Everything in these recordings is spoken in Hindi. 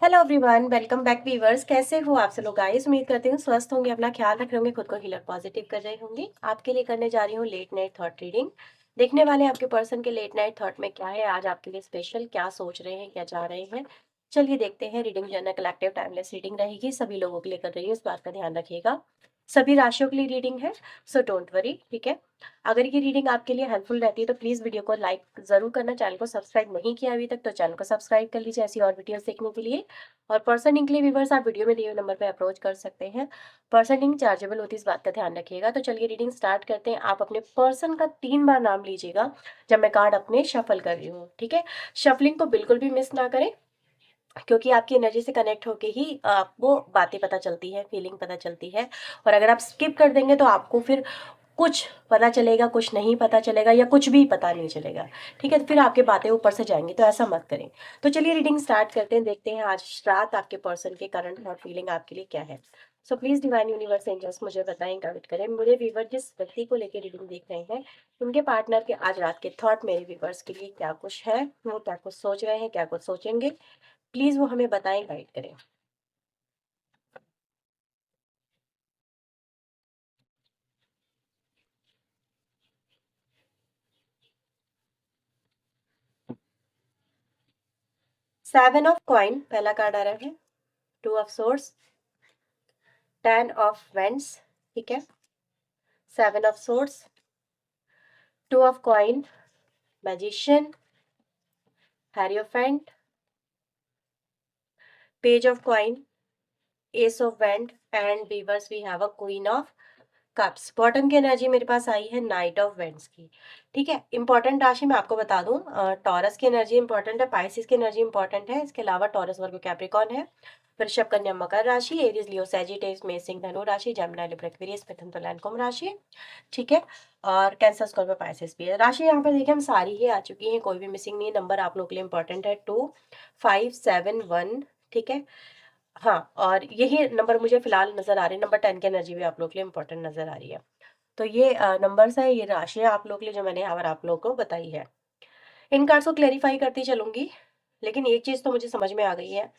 Hello everyone, welcome back viewers. कैसे हो आप सब लोग गाइस? उम्मीद करती हूँ स्वस्थ होंगे, अपना ख्याल रख रहे होंगे, खुद को हीलर पॉजिटिव कर रहे होंगे। आपके लिए करने जा रही हूँ लेट नाइट थॉट रीडिंग। देखने वाले आपके पर्सन के लेट नाइट थॉट में क्या है, आज आपके लिए स्पेशल क्या सोच रहे हैं, क्या चाह रहे हैं। चलिए देखते हैं। Reading general collective timeless reading रहेगी, सभी लोगों के लिए कर रही हूँ, इस बात का ध्यान रखिएगा। सभी राशियों के लिए रीडिंग है, सो डोंट वरी, ठीक है। अगर ये रीडिंग आपके लिए हेल्पफुल रहती है तो प्लीज वीडियो को लाइक जरूर करना। चैनल को सब्सक्राइब नहीं किया अभी तक तो चैनल को सब्सक्राइब कर लीजिए ऐसी और वीडियोस देखने के लिए। और पर्सन के लिए व्यूवर्स आप वीडियो में दिए हुए नंबर पर अप्रोच कर सकते हैं। पर्सन चार्जेबल होती है, इस बात का ध्यान रखिएगा। तो चलिए रीडिंग स्टार्ट करते हैं। आप अपने पर्सन का 3 बार नाम लीजिएगा जब मैं कार्ड अपने शफल कर रही हूँ, ठीक है। शफलिंग को बिल्कुल भी मिस ना करें, क्योंकि आपकी एनर्जी से कनेक्ट होके ही आपको बातें पता चलती है, फीलिंग पता चलती है। और अगर आप स्किप कर देंगे तो आपको फिर कुछ पता चलेगा, कुछ नहीं पता चलेगा, या कुछ भी पता नहीं चलेगा, ठीक है। तो फिर आपके बातें ऊपर से जाएंगी, तो ऐसा मत करें। तो चलिए रीडिंग स्टार्ट करते हैं, देखते हैं आज रात आपके पर्सन के करंट और फीलिंग आपके लिए क्या है। So please divine universe angels मुझे बताएं, गाइड करें। मुझे व्यूवर जिस व्यक्ति को लेकर रीडिंग देख रहे हैं, उनके पार्टनर के आज रात के थॉट मेरे व्यूवर्स के लिए क्या कुछ है, वो क्या कुछ सोच रहे हैं, क्या कुछ सोचेंगे, प्लीज वो हमें बताएं, गाइड करें। 7 ऑफ कॉइन पहला कार्ड आ रहा है। 2 ऑफ सोर्स, 10 ऑफ वेंड्स, ठीक है। 7 of swords, 2 of coin, magician, hierophant, page of coin, ace of wand and weavers we have a queen of cups. Bottom की एनर्जी मेरे पास आई है नाइट ऑफ वेंड्स की, ठीक है। इंपॉर्टेंट राशि मैं आपको बता दूं, टॉरस की एनर्जी इंपॉर्टेंट है, पाइसिस की एनर्जी इंपॉर्टेंट है, इसके अलावा टॉरस वर्गो कैप्रिकॉन है, वृषभ कन्या मकर राशि, एरीज लियो सैजिटेरियस मेष सिंह धनु राशि, जेमिनी लिब्रा एक्वेरियस मिथुन तुला एंड कुंभ राशि, ठीक है। और कैंसर स्कॉर्पियो पाइसेस भी है। राशि यहाँ पर देखिए हम सारी ही आ चुकी हैं, कोई भी मिसिंग नहीं है। नंबर आप लोग के लिए इंपॉर्टेंट है 2 5 7 1, ठीक है। हाँ, और यही नंबर मुझे फिलहाल नजर आ रहे हैं। नंबर 10 की एनर्जी भी आप लोग के लिए इंपॉर्टेंट नजर आ रही है। तो ये नंबर्स है, ये राशियां आप लोग के लिए जो मैंने यहाँ पर आप लोग को बताई है। इन कार्ड्स को क्लेरिफाई करती चलूंगी, लेकिन एक चीज तो मुझे समझ में आ गई है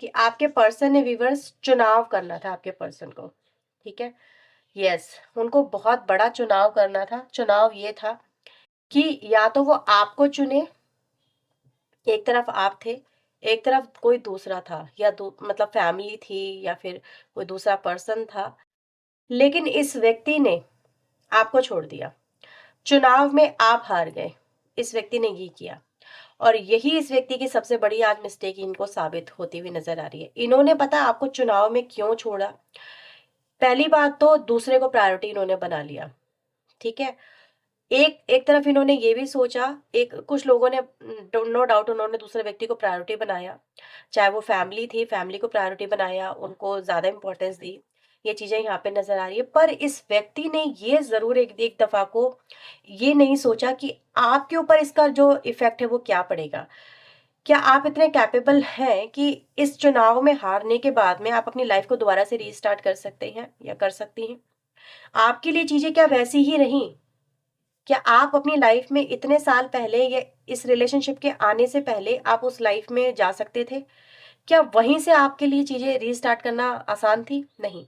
कि आपके पर्सन ने व्यूवर्स चुनाव करना था आपके पर्सन को, ठीक है। यस, उनको बहुत बड़ा चुनाव करना था। चुनाव ये था कि या तो वो आपको चुने, एक तरफ आप थे, एक तरफ कोई दूसरा था, या मतलब फैमिली थी, या फिर कोई दूसरा पर्सन था। लेकिन इस व्यक्ति ने आपको छोड़ दिया, चुनाव में आप हार गए, इस व्यक्ति ने ये किया। और यही इस व्यक्ति की सबसे बड़ी आज मिस्टेक इनको साबित होती हुई नजर आ रही है। इन्होंने पता आपको चुनाव में क्यों छोड़ा? पहली बात तो दूसरे को प्रायोरिटी इन्होंने बना लिया, ठीक है। एक एक तरफ इन्होंने ये भी सोचा, एक कुछ लोगों ने, नो डाउट उन्होंने दूसरे व्यक्ति को प्रायोरिटी बनाया, चाहे वो फैमिली थी, फैमिली को प्रायोरिटी बनाया, उनको ज्यादा इंपॉर्टेंस दी। ये चीजें यहाँ पे नजर आ रही है। पर इस व्यक्ति ने ये जरूर एक दफा को ये नहीं सोचा कि आपके ऊपर इसका जो इफेक्ट है वो क्या पड़ेगा। क्या आप इतने कैपेबल हैं कि इस चुनाव में हारने के बाद में आप अपनी लाइफ को दोबारा से रीस्टार्ट कर सकते हैं या कर सकती हैं? आपके लिए चीजें क्या वैसी ही रहीं? क्या आप अपनी लाइफ में इतने साल पहले या इस रिलेशनशिप के आने से पहले आप उस लाइफ में जा सकते थे? क्या वहीं से आपके लिए चीजें रीस्टार्ट करना आसान थी? नहीं।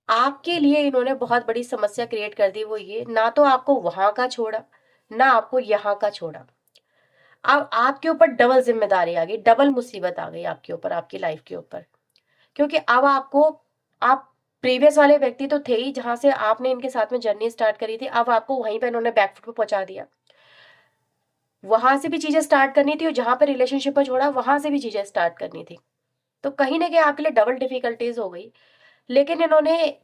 आपके लिए इन्होंने बहुत बड़ी समस्या क्रिएट कर दी, वो ये, ना तो आपको वहां का छोड़ा, ना आपको यहाँ का छोड़ा। अब आपके ऊपर डबल जिम्मेदारी आ गई, डबल मुसीबत आ गई आपके ऊपर, आपकी लाइफ के ऊपर। क्योंकि अब आपको, आप प्रीवियस वाले व्यक्ति तो थे ही जहां से आपने इनके साथ में जर्नी स्टार्ट करी थी, अब आपको वहीं पे इन्होंने बैकफुट पे पहुंचा दिया। वहां से भी चीजें स्टार्ट करनी थी, और जहां पे रिलेशनशिप पर छोड़ा वहां से भी चीजें स्टार्ट करनी थी। तो कहीं ना कहीं आपके लिए डबल डिफिकल्टीज हो गई। लेकिन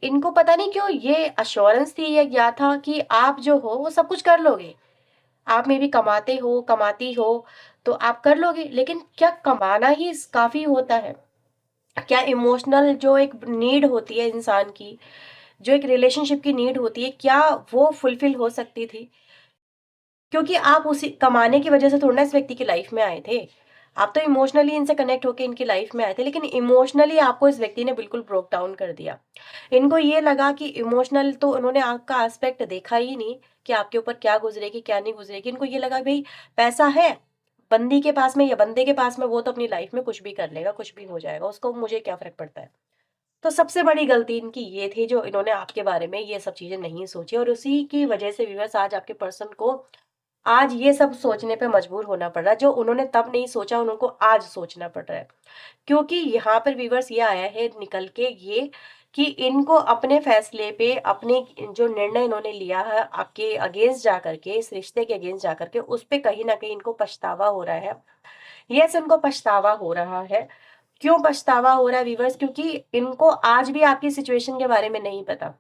इनको पता नहीं क्यों ये अश्योरेंस थी या क्या था कि आप जो हो वो सब कुछ कर लोगे। आप में भी कमाते हो, कमाती हो, तो आप कर लोगे। लेकिन क्या कमाना ही काफी होता है? क्या इमोशनल जो एक नीड होती है इंसान की, जो एक रिलेशनशिप की नीड होती है, क्या वो फुलफिल हो सकती थी? क्योंकि आप उसी कमाने की वजह से थोड़ा ना इस व्यक्ति की लाइफ में आए थे। आप तो इमोशनली इनसे कनेक्ट होकर इनकी लाइफ में आए थे, लेकिन इमोशनली आपको इस व्यक्ति ने बिल्कुल ब्रोक डाउन कर दिया। इनको ये लगा कि इमोशनल तो उन्होंने आपका एस्पेक्ट देखा ही नहीं कि आपके ऊपर क्या गुजरेगी क्या नहीं गुजरेगी। इनको ये लगा भाई पैसा है, बंदी के पास में या बंदे के पास में, वो तो अपनी लाइफ में कुछ भी कर लेगा, कुछ भी हो जाएगा, उसको मुझे क्या फ़र्क पड़ता है। तो सबसे बड़ी गलती इनकी ये थी, जो इन्होंने आपके बारे में ये सब चीज़ें नहीं सोची, और उसी की वजह से व्यूअर्स आज आपके पर्सन को आज ये सब सोचने पे मजबूर होना पड़ रहा है, जो उन्होंने तब नहीं सोचा उनको आज सोचना पड़ रहा है। क्योंकि यहाँ पर व्यूअर्स ये आया है निकल के ये, कि इनको अपने फैसले पे, अपने जो निर्णय इन्होंने लिया है आपके अगेंस्ट जा करके, इस रिश्ते के अगेंस्ट जा करके, उस पे कहीं न कहीं इनको पछतावा हो रहा है। यस, इनको पछतावा हो रहा है। क्यों पछतावा हो रहा है व्यूअर्स? क्योंकि इनको आज भी आपकी सिचुएशन के बारे में नहीं पता।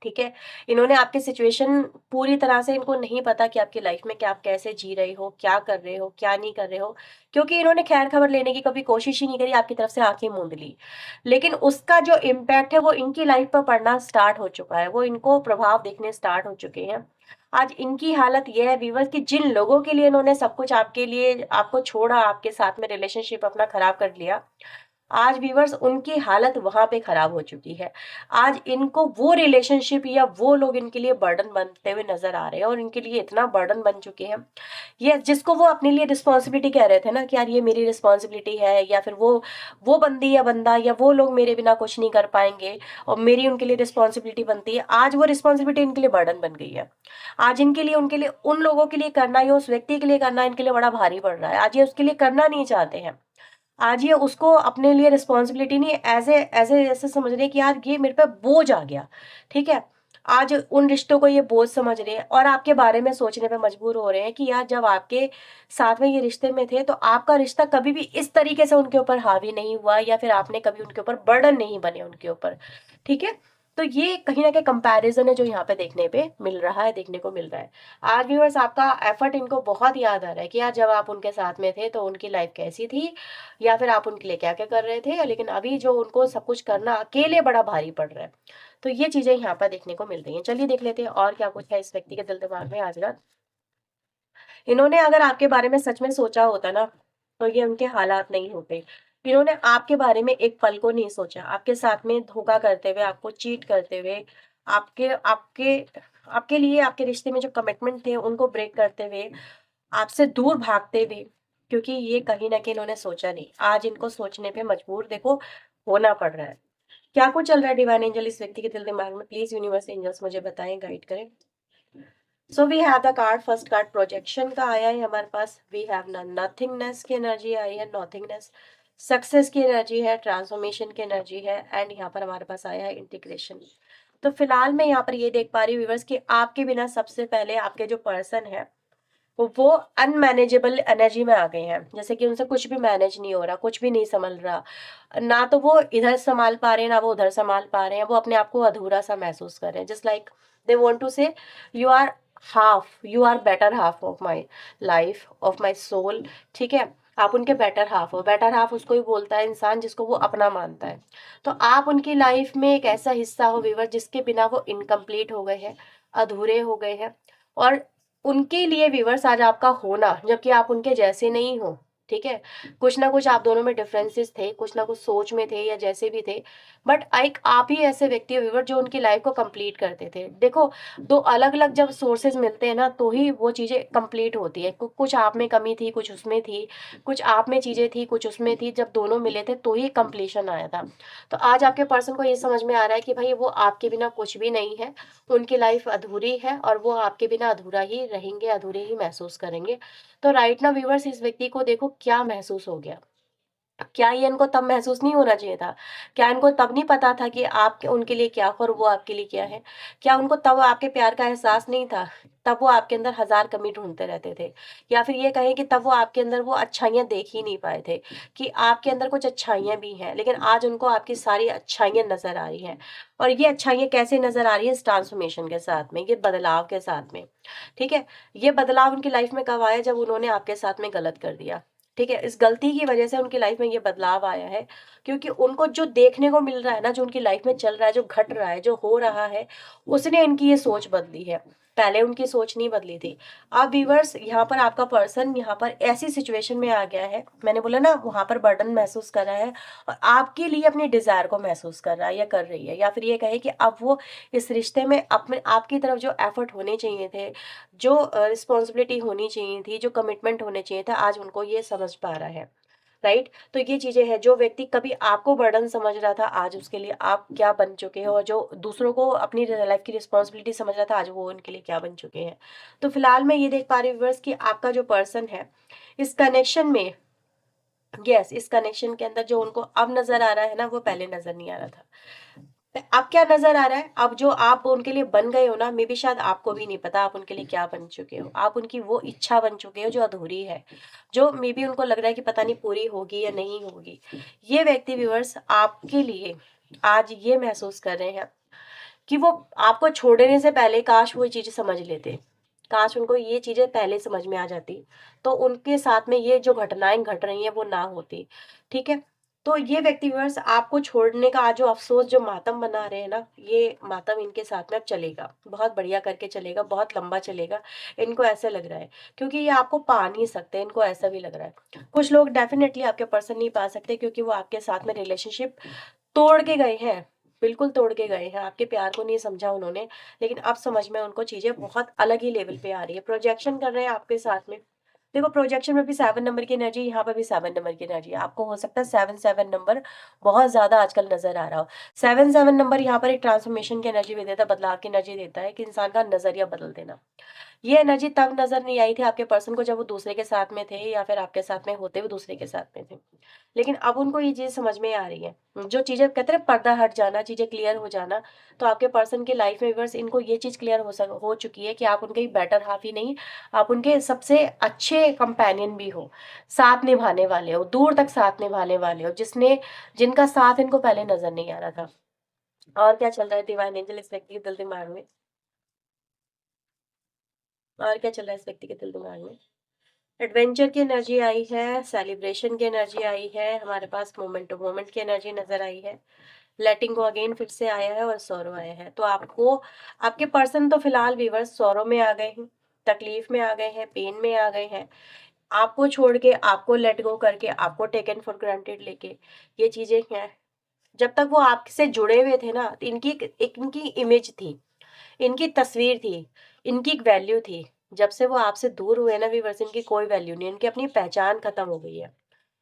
ठीक है? इन्होंने आपकी सिचुएशन पूरी तरह से, इनको नहीं पता कि आपकी लाइफ में क्या, आप कैसे जी रहे हो, क्या कर रहे हो, क्या नहीं कर रहे हो। क्योंकि इन्होंने खैर-खबर लेने की कभी कोशिश ही नहीं करी, आपकी तरफ से आँखें मूंद ली। लेकिन उसका जो इम्पैक्ट है वो इनकी लाइफ पर पड़ना स्टार्ट हो चुका है, वो इनको प्रभाव दिखने स्टार्ट हो चुके हैं। आज इनकी हालत ये है व्यूअर्स, कि जिन लोगों के लिए इन्होंने सब कुछ आपके लिए, आपको छोड़ा, आपके साथ में रिलेशनशिप अपना खराब कर लिया, आज व्यूअर्स उनकी हालत वहाँ पे खराब हो चुकी है। आज इनको वो रिलेशनशिप या वो लोग इनके लिए बर्डन बनते हुए नज़र आ रहे हैं, और इनके लिए इतना बर्डन बन चुके हैं। ये जिसको वो अपने लिए रिस्पॉन्सिबिलिटी कह रहे थे ना, कि यार ये मेरी रिस्पॉन्सिबिलिटी है, या फिर वो बंदी या बंदा या वो लोग मेरे बिना कुछ नहीं कर पाएँगे, और मेरी उनके लिए रिस्पॉन्सिबिलिटी बनती है। आज वो रिस्पॉन्सिबिलिटी इनके लिए बर्डन बन गई है। आज इनके लिए, उनके लिए, उन लोगों के लिए करना या उस व्यक्ति के लिए करना इनके लिए बड़ा भारी पड़ रहा है। आज ये उसके लिए करना नहीं चाहते हैं। आज ये उसको अपने लिए रिस्पॉन्सिबिलिटी नहीं, ऐसे ऐसे समझ रहे हैं कि यार ये मेरे पे बोझ आ गया, ठीक है? आज उन रिश्तों को ये बोझ समझ रहे हैं, और आपके बारे में सोचने पे मजबूर हो रहे हैं कि यार जब आपके साथ में ये रिश्ते में थे, तो आपका रिश्ता कभी भी इस तरीके से उनके ऊपर हावी नहीं हुआ, या फिर आपने कभी उनके ऊपर बर्डन नहीं बने उनके ऊपर, ठीक है? तो ये कहीं न कहीं कंपैरिज़न है जो यहाँ पे देखने पे मिल रहा है, देखने को मिल रहा है। आज व्यूअर्स आपका एफर्ट इनको बहुत याद आ रहा है, कि यार जब आप उनके साथ में थे तो उनकी लाइफ कैसी थी, या फिर आप उनके लिए क्या-क्या कर रहे थे, लेकिन अभी जो उनको सब कुछ करना अकेले बड़ा भारी पड़ रहा है। तो ये चीज़ें यहाँ पर देखने को मिल रही हैं। चलिए देख लेते हैं और क्या कुछ है इस व्यक्ति के दिल-दिमाग में आज रात। इन्होंने अगर आपके बारे में सच में सोचा होता ना, तो ये उनके हालात नहीं होते। इन्होंने आपके बारे में एक पल को नहीं सोचा। आपके साथ में धोखा करते हुए, आपको चीट करते हुए, आपके आपके आपके लिए, आपके रिश्ते में जो कमिटमेंट थे उनको ब्रेक करते हुए, आपसे दूर भागते हुए, क्योंकि ये कहीं न कहीं इन्होंने सोचा नहीं। आज इनको सोचने पे मजबूर देखो होना पड़ रहा है। क्या कुछ चल रहा है डिवाइन एंजल इस व्यक्ति के दिल-दिमाग में? प्लीज़ यूनिवर्स एंजल्स मुझे बताएँ, गाइड करें। So we have the card, first card projection का आया है हमारे पास। वी हैव नथिंगनेस की एनर्जी आई है, नॉथिंगनेस, सक्सेस की एनर्जी है, ट्रांसफॉर्मेशन की एनर्जी है, एंड यहाँ पर हमारे पास आया है इंटीग्रेशन। तो फिलहाल मैं यहाँ पर ये देख पा रही हूँ व्यूअर्स, कि आपके बिना सबसे पहले आपके जो पर्सन है वो अनमैनेजेबल एनर्जी में आ गए हैं। जैसे कि उनसे कुछ भी मैनेज नहीं हो रहा, कुछ भी नहीं संभल रहा। ना तो वो इधर संभाल पा रहे हैं, ना वो उधर संभाल पा रहे हैं। वो अपने आप को अधूरा-सा महसूस कर रहे हैं। Just like they want to say you are better half of my life, of my soul, ठीक है? आप उनके बेटर हाल्फ हो। बेटर हाल्फ उसको ही बोलता है इंसान जिसको वो अपना मानता है। तो आप उनकी लाइफ में एक ऐसा हिस्सा हो व्यूअर, जिसके बिना वो इनकम्प्लीट हो गए हैं, अधूरे हो गए हैं, और उनके लिए व्यूअर्स आज आपका होना, जबकि आप उनके जैसे नहीं हो, ठीक है? कुछ ना कुछ आप दोनों में डिफरेंसेस थे, कुछ ना कुछ सोच में थे या जैसे भी थे, बट एक आप ही ऐसे व्यक्ति हो व्यूअर जो उनकी लाइफ को कंप्लीट करते थे। देखो, 2 अलग-अलग जब सोर्सेस मिलते हैं ना, तो ही वो चीज़ें कंप्लीट होती है। कुछ आप में कमी थी, कुछ उसमें थी, कुछ आप में चीज़ें थी, कुछ उसमें थी, जब दोनों मिले थे तो ही कंप्लीशन आया था। तो आज आपके पर्सन को ये समझ में आ रहा है कि भाई वो आपके बिना कुछ भी नहीं है, उनकी लाइफ अधूरी है, और वो आपके बिना अधूरा ही रहेंगे, अधूरे ही महसूस करेंगे। तो राइट नाउ व्यूअर्स इस व्यक्ति को देखो क्या महसूस हो गया। क्या ये इनको तब महसूस नहीं होना चाहिए था? क्या इनको तब नहीं पता था कि आप उनके लिए क्या हो और वो आपके लिए क्या है? क्या उनको तब आपके प्यार का एहसास नहीं था? तब वो आपके अंदर हज़ार कमी ढूँढते रहते थे? या फिर ये कहें कि तब वो आपके अंदर वो अच्छाइयाँ देख ही नहीं पाए थे, कि आपके अंदर कुछ अच्छाइयाँ भी हैं, लेकिन आज उनको आपकी सारी अच्छाइयाँ नज़र आ रही हैं। और ये अच्छाइयाँ कैसे नज़र आ रही हैं? इस ट्रांसफॉर्मेशन के साथ में, ये बदलाव के साथ में, ठीक है? ये बदलाव उनकी लाइफ़ में कब आया? जब उन्होंने आपके साथ में गलत कर दिया। ठीक है? इस गलती की वजह से उनकी लाइफ में ये बदलाव आया है, क्योंकि उनको जो देखने को मिल रहा है ना, जो उनकी लाइफ में चल रहा है, जो घट रहा है, जो हो रहा है, उसने इनकी ये सोच बदली है। पहले उनकी सोच नहीं बदली थी। अब व्यूअर्स यहाँ पर आपका पर्सन यहाँ पर ऐसी सिचुएशन में आ गया है, मैंने बोला ना वहाँ पर बर्डन महसूस कर रहा है और आपके लिए अपनी डिज़ायर को महसूस कर रहा है या कर रही है, या फिर ये कहे कि अब वो इस रिश्ते में अपने आपकी तरफ जो एफर्ट होने चाहिए थे, जो रिस्पॉन्सिबिलिटी होनी चाहिए थी, जो कमिटमेंट होने चाहिए था, आज उनको ये समझ पा रहा है। राइट? तो ये चीज़ें हैं, जो व्यक्ति कभी आपको बर्डन समझ रहा था, आज उसके लिए आप क्या बन चुके हो, और जो दूसरों को अपनी लाइफ की रिस्पॉन्सिबिलिटी समझ रहा था, आज वो उनके लिए क्या बन चुके हैं। तो फिलहाल मैं ये देख पा रही हूँ व्यूअर्स कि आपका जो पर्सन है, इस कनेक्शन में, यस, इस कनेक्शन के अंदर जो उनको अब नज़र आ रहा है ना, वो पहले नज़र नहीं आ रहा था। अब क्या नज़र आ रहा है, अब जो आप उनके लिए बन गए हो ना, मे बी शायद आपको भी नहीं पता आप उनके लिए क्या बन चुके हो। आप उनकी वो इच्छा बन चुके हो जो अधूरी है, जो मे बी उनको लग रहा है कि पता नहीं पूरी होगी या नहीं होगी। ये व्यक्ति व्यूअर्स आपके लिए आज ये महसूस कर रहे हैं कि वो आपको छोड़ने से पहले काश वो ये चीज़ें समझ लेते। काश उनको ये चीज़ें पहले समझ में आ जाती, तो उनके साथ में ये जो घटनाएँ घट रही हैं वो ना होती, ठीक है? तो ये व्यक्ति व्यूअर्स आपको छोड़ने का आज जो अफ़सोस, जो मातम मना रहे हैं ना, ये मातम इनके साथ में अब चलेगा। बहुत बढ़िया करके चलेगा, बहुत लंबा चलेगा, इनको ऐसा लग रहा है। क्योंकि ये आपको पा नहीं सकते, इनको ऐसा भी लग रहा है। कुछ लोग डेफ़िनेटली आपके पर्सन नहीं पा सकते क्योंकि वो आपके साथ में रिलेशनशिप तोड़ के गए हैं, बिल्कुल तोड़ के गए हैं, आपके प्यार को नहीं समझा उन्होंने, लेकिन अब समझ में उनको चीज़ें बहुत अलग ही लेवल पे आ रही है, प्रोजेक्शन कर रहे हैं आपके साथ में। देखो प्रोजेक्शन में भी 7 नंबर की एनर्जी, यहाँ पर भी 7 नंबर की एनर्जी है, आपको हो सकता है 7-7 नंबर बहुत ज़्यादा आजकल नज़र आ रहा हो। 7-7 नंबर यहाँ पर एक ट्रांसफॉर्मेशन की एनर्जी भी देता है, बदलाव की एनर्जी देता है कि इंसान का नज़रिया बदल देना। ये एनर्जी तब नज़र नहीं आई थी आपके पर्सन को जब वो दूसरे के साथ में थे, या फिर आपके साथ में होते हुए दूसरे के साथ में थे। लेकिन अब उनको ये चीज़ समझ में आ रही है। जो चीज़ें कहते हैं ना, पर्दा हट जाना, चीज़ें क्लियर हो जाना, तो आपके पर्सन की लाइफ में बस इनको ये चीज़ क्लियर हो चुकी है कि आप उनके बेटर हाफ़ ही नहीं, आप उनके सबसे अच्छे कंपेनियन भी हो, साथ निभाने वाले हो, दूर तक साथ निभाने वाले हो, जिनका साथ इनको पहले नज़र नहीं आ रहा था। और क्या चल रहा है डिवाइन एंजल इस व्यक्ति के दिल-दिमाग में? और क्या चल रहा है इस व्यक्ति के दिल-दिमाग में? एडवेंचर की एनर्जी आई है, सेलिब्रेशन की एनर्जी आई है, हमारे पास मोमेंट टू मोमेंट की एनर्जी नज़र आई है, लेटिंग गो अगेन फिर से आया है और सॉरो आया है। तो आपको, आपके पर्सन तो फिलहाल व्यूअर्स सॉरो में आ गए हैं, तकलीफ में आ गए हैं, पेन में आ गए हैं। आपको छोड़ के, आपको लेट गो करके, आपको टेकन फॉर ग्रांटेड लेके, ये चीज़ें हैं। जब तक वो आपसे जुड़े हुए थे ना, तो इनकी एक इनकी इमेज थी, इनकी तस्वीर थी, इनकी एक वैल्यू थी। जब से वो आपसे दूर हुए ना व्यूअर्स, इनकी कोई वैल्यू नहीं है, इनकी अपनी पहचान खत्म हो गई है।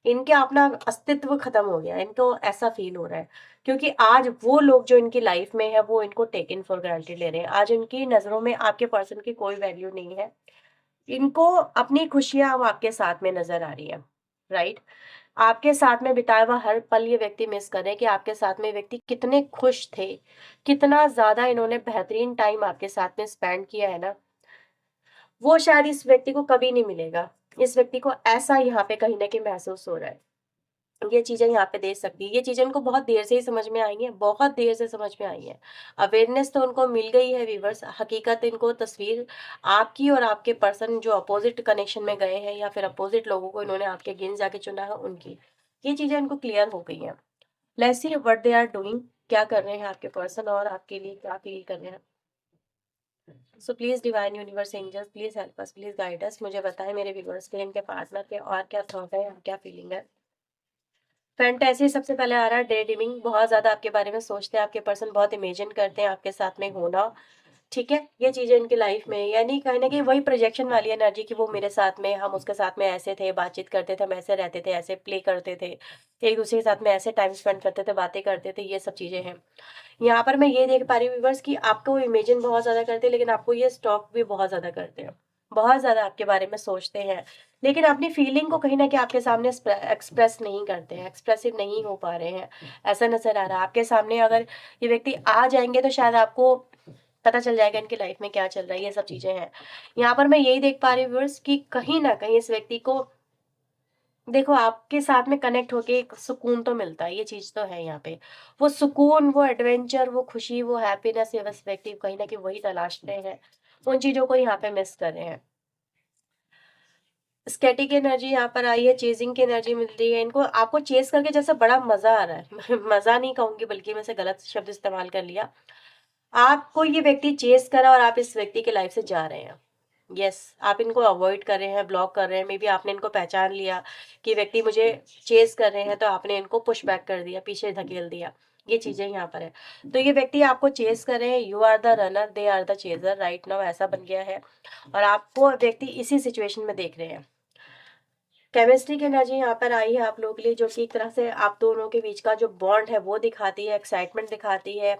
इनके अपना अस्तित्व खत्म हो गया है, इनको ऐसा फ़ील हो रहा है। क्योंकि आज वो लोग जो इनकी लाइफ़ में है, वो इनको टेकन फॉर ग्रांटेड ले रहे हैं। आज उनकी नज़रों में आपके पर्सन की कोई वैल्यू नहीं है। इनको अपनी खुशियाँ अब आपके साथ में नज़र आ रही है, राइट? आपके साथ में बिताया हुआ हर पल ये व्यक्ति मिस कर रहे हैं कि आपके साथ में व्यक्ति कितने खुश थे, कितना ज़्यादा इन्होंने बेहतरीन टाइम आपके साथ में स्पेंड किया है ना, वो शायद इस व्यक्ति को कभी नहीं मिलेगा। इस व्यक्ति को ऐसा यहाँ पे कहीं न कहीं महसूस हो रहा है। ये चीज़ें यहाँ पे दे सकती है। ये चीज़ें उनको बहुत देर से ही समझ में आई हैं, बहुत देर से समझ में आई हैं। अवेयरनेस तो उनको मिल गई है व्यूअर्स, हकीकत इनको तस्वीर आपकी और आपके पर्सन जो अपोज़िट कनेक्शन में गए हैं, या फिर अपोज़िट लोगों को इन्होंने आपके अगेंस्ट जाके चुना है उनकी, ये चीज़ें इनको क्लियर हो गई हैं। Let's see what they are doing, क्या कर रहे हैं आपके पर्सन और आपके लिए क्या फ़ील कर रहे हैं। So please divine universe angels please help us, please guide us. मुझे बताएँ मेरे व्यूअर्स के लिए, इनके पार्टनर के और क्या थॉट है और क्या फीलिंग है। फैंटेसी सबसे पहले आ रहा है, डे ड्रीमिंग, बहुत ज़्यादा आपके बारे में सोचते हैं, आपके पर्सन बहुत इमेजिन करते हैं आपके साथ में होना, ठीक है? ये चीज़ें इनकी लाइफ में, यानी कहीं न कहीं वही प्रोजेक्शन वाली एनर्जी कि वो मेरे साथ में, हम उसके साथ में ऐसे थे, बातचीत करते थे, हम ऐसे रहते थे, ऐसे प्ले करते थे, एक-दूसरे के साथ में ऐसे टाइम स्पेंड करते थे, बातें करते थे, ये सब चीज़ें हैं। यहाँ पर मैं ये देख पा रही हूँ व्यूअर्स कि आपको इमेजिन बहुत ज़्यादा करते हैं, लेकिन आपको ये स्टॉक भी बहुत ज़्यादा करते हैं। बहुत ज़्यादा आपके बारे में सोचते हैं, लेकिन अपनी फीलिंग को कहीं न कहीं आपके सामने एक्सप्रेस नहीं करते हैं, एक्सप्रेसिव नहीं हो पा रहे हैं, ऐसा नज़र आ रहा है। आपके सामने अगर ये व्यक्ति आ जाएँगे तो शायद आपको पता चल जाएगा इनकी लाइफ़ में क्या चल रहा है, ये सब चीज़ें हैं। यहाँ पर मैं यही देख पा रही हूँ व्यूअर्स कि कहीं न कहीं इस व्यक्ति को, देखो आपके साथ में कनेक्ट होके एक सुकून तो मिलता है, ये चीज़ तो है यहाँ पे। वो सुकून, वो एडवेंचर, वो खुशी, वो हैप्पीनेस ये बस व्यक्ति कहीं न कहीं वही तलाशते हैं। उन चीज़ों को यहाँ पे मिस कर रहे हैं। स्टैटिक एनर्जी यहाँ पर आई है, चेज़िंग की एनर्जी मिल रही है इनको, आपको चेज़ करके जैसे बड़ा मज़ा आ रहा है। मज़ा नहीं कहूँगी, बल्कि मैं से गलत शब्द इस्तेमाल कर लिया। आपको ये व्यक्ति चेज़ करा और आप इस व्यक्ति की लाइफ़ से जा रहे हैं। यस, आप इनको अवॉइड कर रहे हैं, ब्लॉक कर रहे हैं, मेबी आपने इनको पहचान लिया कि व्यक्ति मुझे चेज़ कर रहे हैं, तो आपने इनको पुश बैक कर दिया, पीछे धकेल दिया। ये चीज़ें यहाँ पर है। तो ये व्यक्ति आपको चेज़ कर रहे हैं, you are the runner, they are the chaser right now, ऐसा बन गया है और आपको व्यक्ति इसी सिचुएशन में देख रहे हैं। केमिस्ट्री की एनर्जी यहाँ पर आई है आप लोगों के लिए, जो कि एक तरह से आप दोनों के बीच का जो बॉन्ड है वो दिखाती है, एक्साइटमेंट दिखाती है,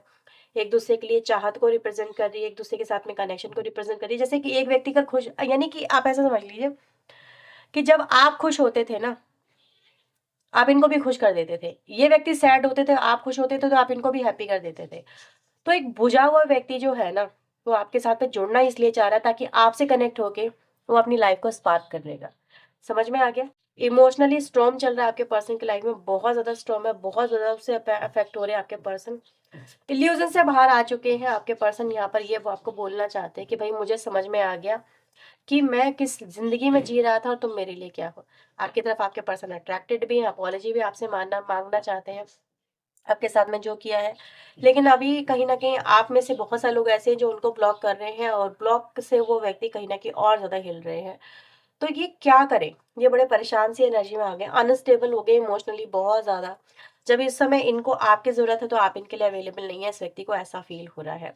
एक दूसरे के लिए चाहत को रिप्रेजेंट कर रही है, एक दूसरे के साथ में कनेक्शन को रिप्रेजेंट कर रही है। जैसे कि एक व्यक्ति का खुश, यानी कि आप ऐसा समझ लीजिए कि जब आप खुश होते थे ना, आप इनको भी खुश कर देते थे। ये व्यक्ति सैड होते थे, आप खुश होते थे, तो आप इनको भी हैप्पी कर देते थे। तो एक बुझा हुआ व्यक्ति जो है ना, वो आपके साथ में जुड़ना इसलिए चाह रहा है ताकि आपसे कनेक्ट होके वो अपनी लाइफ को स्पार्क कर लेगा। समझ में आ गया? इमोशनली स्ट्रॉन्ग चल रहा है आपके पर्सन की लाइफ में, बहुत ज़्यादा स्ट्रॉन्ग है, बहुत ज़्यादा उससे अफेक्ट हो रहे हैं आपके पर्सन। इल्यूज़न से बाहर आ चुके हैं आपके पर्सन यहाँ पर, ये वो आपको बोलना चाहते हैं कि भई मुझे समझ में आ गया कि मैं किस ज़िंदगी में जी रहा था और तुम मेरे लिए क्या हो। आपकी तरफ आपके पर्सन अट्रैक्टेड भी हैं, अपॉलजी भी आपसे मानना माँगना चाहते हैं, आपके साथ में जो किया है। लेकिन अभी कहीं न कहीं आप में से बहुत सारे लोग ऐसे हैं जो उनको ब्लॉक कर रहे हैं और ब्लॉक से वो व्यक्ति कहीं न कहीं और ज़्यादा हिल रहे हैं। तो ये क्या करें? ये बड़े परेशान सी एनर्जी में आ गए, अनस्टेबल हो गए इमोशनली बहुत ज़्यादा। जब इस समय इनको आपकी ज़रूरत है तो आप इनके लिए अवेलेबल नहीं है, इस व्यक्ति को ऐसा फ़ील हो रहा है।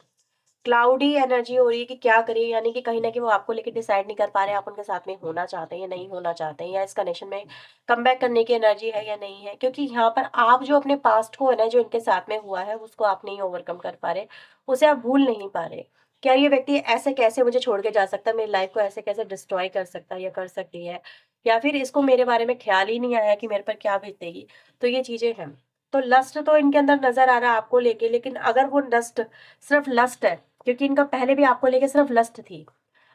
क्लाउडी एनर्जी हो रही है कि क्या करें, यानी कि कहीं न कहीं वो आपको लेके डिसाइड नहीं कर पा रहे हैं, आप उनके साथ में होना चाहते हैं या नहीं होना चाहते हैं, या इस कनेक्शन में कमबैक करने की एनर्जी है या नहीं है। क्योंकि यहाँ पर आप जो अपने पास्ट को है ना, जो इनके साथ में हुआ है, उसको आप नहीं ओवरकम कर पा रहे, उसे आप भूल नहीं पा रहे। क्या ये व्यक्ति ऐसे कैसे मुझे छोड़ के जा सकता है, मेरी लाइफ़ को ऐसे कैसे डिस्ट्रॉय कर सकता है या कर सकती है, या फिर इसको मेरे बारे में ख़्याल ही नहीं आया कि मेरे पर क्या बीतेगी। तो ये चीज़ें हैं। तो लस्ट तो इनके अंदर नज़र आ रहा है आपको लेके, लेकिन अगर वो लस्ट सिर्फ़ लस्ट है, क्योंकि इनका पहले भी आपको लेके सिर्फ लस्ट थी।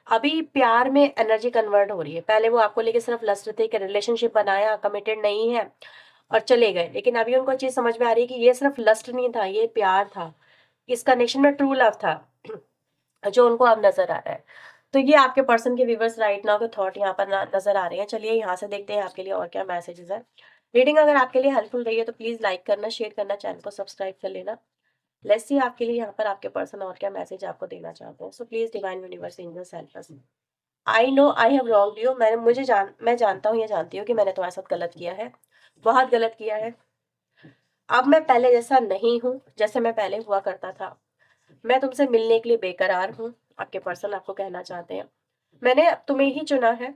अभी प्यार में एनर्जी कन्वर्ट हो रही है। पहले वो आपको लेके सिर्फ लस्ट थे कि रिलेशनशिप बनाया, कमिटेड नहीं है और चले गए। लेकिन अभी उनको चीज़ समझ में आ रही है कि ये सिर्फ लस्ट नहीं था, ये प्यार था। इस कनेक्शन में ट्रू लव था, जो उनको अब नज़र आ रहा है। तो ये आपके पर्सन के व्यूअर्स राइट नाउ के थॉट यहाँ पर नज़र आ रहे हैं। चलिए यहाँ से देखते हैं आपके लिए और क्या मैसेजेस हैं। रीडिंग अगर आपके लिए हेल्पफुल रही है तो प्लीज़ लाइक करना, शेयर करना, चैनल को सब्सक्राइब कर लेना। लेट्स सी आपके लिए यहाँ पर आपके पर्सन और क्या मैसेज आपको देना चाहते हैं। So please divine universe angels help us. I know I have wronged you, मैं जानता हूँ या जानती हूँ कि मैंने तुम्हारे साथ गलत किया है, बहुत गलत किया है। अब मैं पहले जैसा नहीं हूँ, जैसे मैं पहले हुआ करता था। मैं तुमसे मिलने के लिए बेकरार हूँ, आपके पर्सन आपको कहना चाहते हैं। मैंने तुम्हें ही चुना है,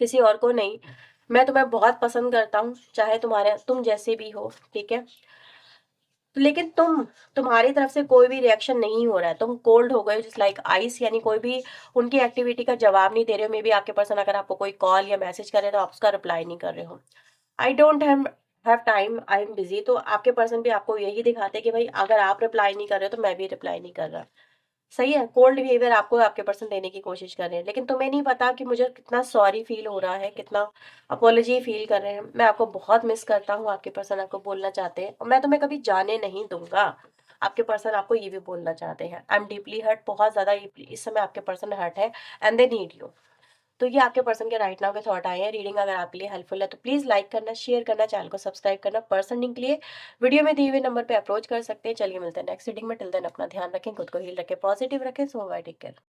किसी और को नहीं। मैं तुम्हें बहुत पसंद करता हूँ, चाहे तुम जैसे भी हो, ठीक है। लेकिन तुम्हारी तरफ से कोई भी रिएक्शन नहीं हो रहा है, तुम कोल्ड हो गए जस्ट लाइक आइस, यानी कोई भी उनकी एक्टिविटी का जवाब नहीं दे रहे हो। मे बी आपके पर्सन अगर आपको कोई कॉल या मैसेज करे तो आप उसका रिप्लाई नहीं कर रहे हो। I don't have time, I am busy. तो आपके पर्सन भी आपको यही दिखाते हैं कि भाई अगर आप रिप्लाई नहीं कर रहे हो तो मैं भी रिप्लाई नहीं कर रहा। सही है, कोल्ड बिहेवियर आपको आपके पर्सन देने की कोशिश कर रहे हैं, लेकिन तुम्हें नहीं पता कि मुझे कितना सॉरी फील हो रहा है, कितना अपोलॉजी फील कर रहे हैं। मैं आपको बहुत मिस करता हूँ, आपके पर्सन आपको बोलना चाहते हैं, और मैं तुम्हें कभी जाने नहीं दूंगा। आपके पर्सन आपको ये भी बोलना चाहते हैं, आई एम डीपली हर्ट, बहुत ज्यादा इस समय आपके पर्सन हर्ट है एंड दे नीड यू। तो ये आपके पर्सन के राइट नाउ के थॉट आए हैं। रीडिंग अगर आपके लिए हेल्पफुल है तो प्लीज लाइक करना, शेयर करना, चैनल को सब्सक्राइब करना। पर्सन के लिए वीडियो में दिए हुए नंबर पे अप्रोच कर सकते हैं। चलिए मिलते हैं नेक्स्ट रीडिंग में। टिल देन अपना ध्यान रखें, खुद को हील रखें, पॉजिटिव रखें। सो बाय, टेक केयर।